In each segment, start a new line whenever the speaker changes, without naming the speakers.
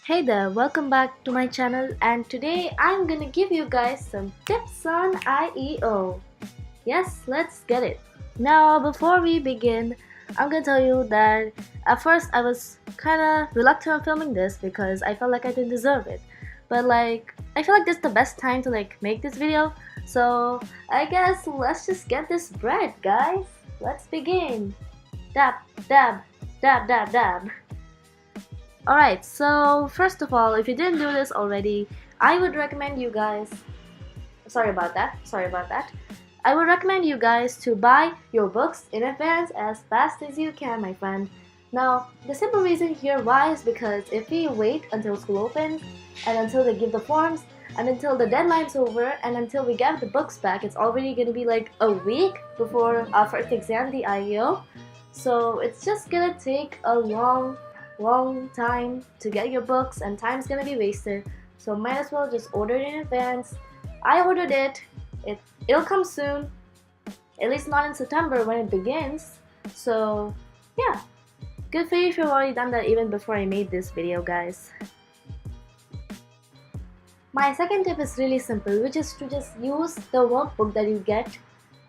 Hey there, welcome back to my channel, and today I'm gonna give you guys some tips on IEO. Yes, let's get it. Now, before we begin, I'm gonna tell you that at first I was kinda reluctant on filming this because I felt like I didn't deserve it. But I feel like this is the best time to make this video. So I guess let's just get this bread, guys. Let's begin. Dab, dab, dab, dab, dab. Alright, so first of all, if you didn't do this already, I would recommend you guys, sorry about that, I would recommend you guys to buy your books in advance as fast as you can, my friend. Now, the simple reason here why is because if we wait until school opens, and until they give the forms, and until the deadline's over, and until we get the books back, it's already gonna be like a week before our first exam, the IEO. So it's just gonna take a long time to get your books, and time's gonna be wasted, so might as well just order it in advance. I ordered it. It'll come soon, at least not in September when it begins. So yeah, good for you if you've already done that even before I made this video, guys. My second tip is really simple, which is to just use the workbook that you get,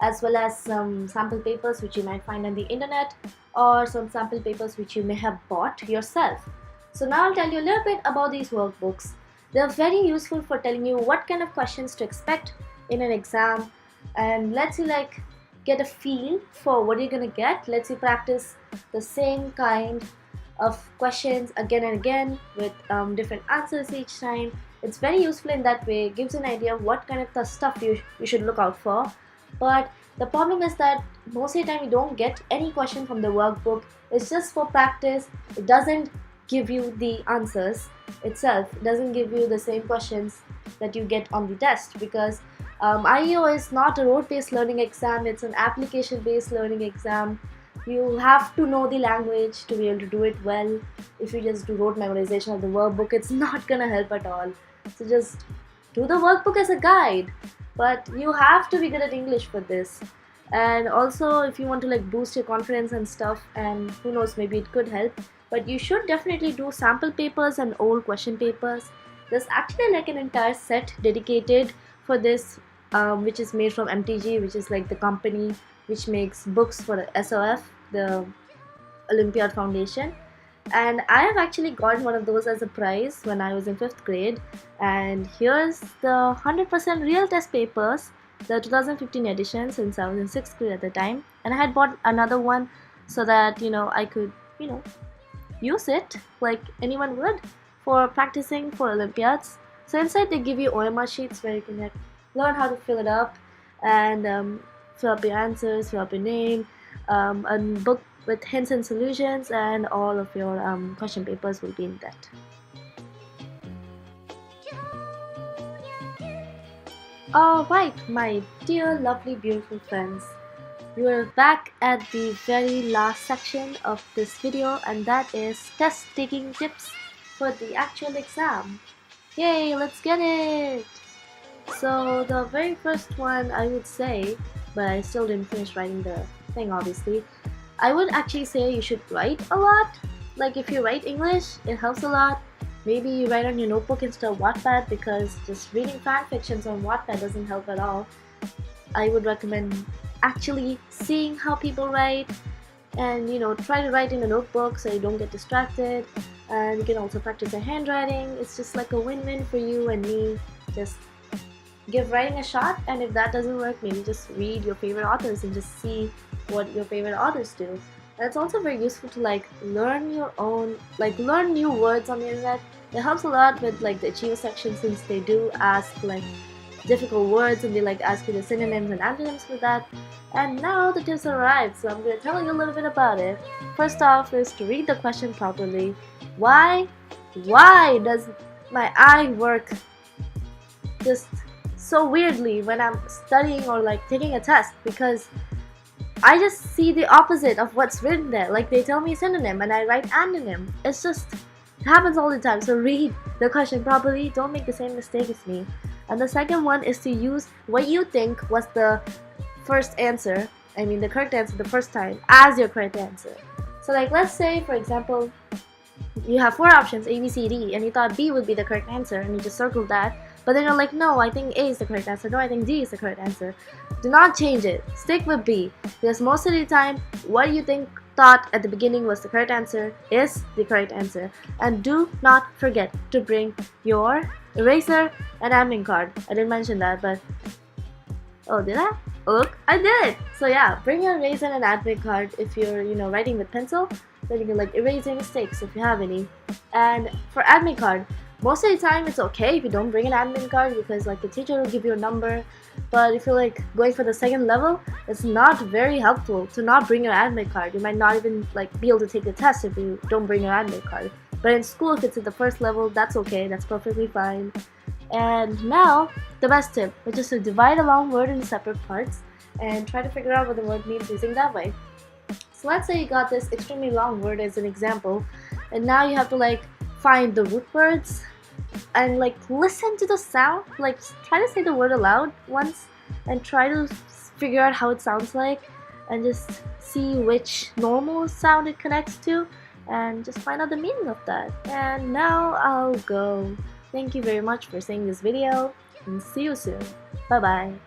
as well as some sample papers which you might find on the internet, or some sample papers which you may have bought yourself. So now I'll tell you a little bit about these workbooks. They're very useful for telling you what kind of questions to expect in an exam, and lets you get a feel for what you're gonna get, lets you practice the same kind of questions again and again with different answers each time. It's very useful in that way. It gives you an idea of what kind of stuff you should look out for. But the problem is that most of the time you don't get any question from the workbook. It's just for practice. It doesn't give you the answers itself. It doesn't give you the same questions that you get on the test, because IEO is not a rote-based learning exam. It's an application-based learning exam. You have to know the language to be able to do it well. If you just do rote memorization of the workbook, it's not gonna help at all. So just do the workbook as a guide. But you have to be good at English for this. And also, if you want to boost your confidence and stuff, and who knows, maybe it could help, but you should definitely do sample papers and old question papers. There's actually an entire set dedicated for this, which is made from MTG, which is the company which makes books for the SOF, the Olympiad Foundation. And I have actually gotten one of those as a prize when I was in 5th grade. And here's the 100% real test papers, the 2015 edition, since I was in 6th grade at the time. And I had bought another one so that I could use it like anyone would for practicing for Olympiads. So inside they give you OMR sheets where you can learn how to fill it up, and fill up your answers, fill up your name, a book with hints and solutions, and all of your question papers will be in that. Alright, my dear, lovely, beautiful friends, we are back at the very last section of this video, and that is test taking tips for the actual exam. Yay, let's get it! So the very first one I would say, but I still didn't finish writing the thing obviously, I would actually say you should write a lot. If you write English, it helps a lot. Maybe you write on your notebook instead of Wattpad, because just reading fan fictions on Wattpad doesn't help at all. I would recommend actually seeing how people write, and try to write in a notebook so you don't get distracted, and you can also practice your handwriting. It's just like a win-win for you and me. Just give writing a shot, and if that doesn't work, maybe just read your favorite authors and just see what your favorite authors do. And it's also very useful to learn your own, learn new words on the internet. It helps a lot with the Achiever section, since they do ask difficult words, and they ask you the synonyms and antonyms for that. And now the tips arrived, so I'm going to tell you a little bit about it. First off is to read the question properly. Why does my eye work just so weirdly when I'm studying or taking a test? Because I just see the opposite of what's written there. They tell me synonym and I write antonym. It happens all the time. So read the question properly. Don't make the same mistake as me. And the second one is to use what you think was the first answer, the correct answer the first time, as your correct answer. So let's say, for example, you have 4 options, A, B, C, D, and you thought B would be the correct answer, and you just circled that, but then you're like, no, I think A is the correct answer, no, I think D is the correct answer. Do not change it. Stick with B, because most of the time, what you thought at the beginning was the correct answer is the correct answer. And do not forget to bring your eraser and admin card. I didn't mention that, but oh, did I? Look, I did! So yeah, bring your eraser and admin card if you're, writing with pencil. Then you can like erase your mistakes if you have any. And for admin card, most of the time it's okay if you don't bring an admin card, because like the teacher will give you a number. But if you're like going for the second level, it's not very helpful to not bring your admin card. You might not even like be able to take the test if you don't bring your admin card. But in school, if it's at the first level, that's okay, that's perfectly fine. And now, the best tip, which is to divide a long word into separate parts and try to figure out what the word means using that way. So let's say you got this extremely long word as an example, and now you have to like find the root words and like listen to the sound, like try to say the word aloud once and try to figure out how it sounds like, and just see which normal sound it connects to, and just find out the meaning of that. And now I'll go. Thank you very much for seeing this video, and see you soon. Bye bye.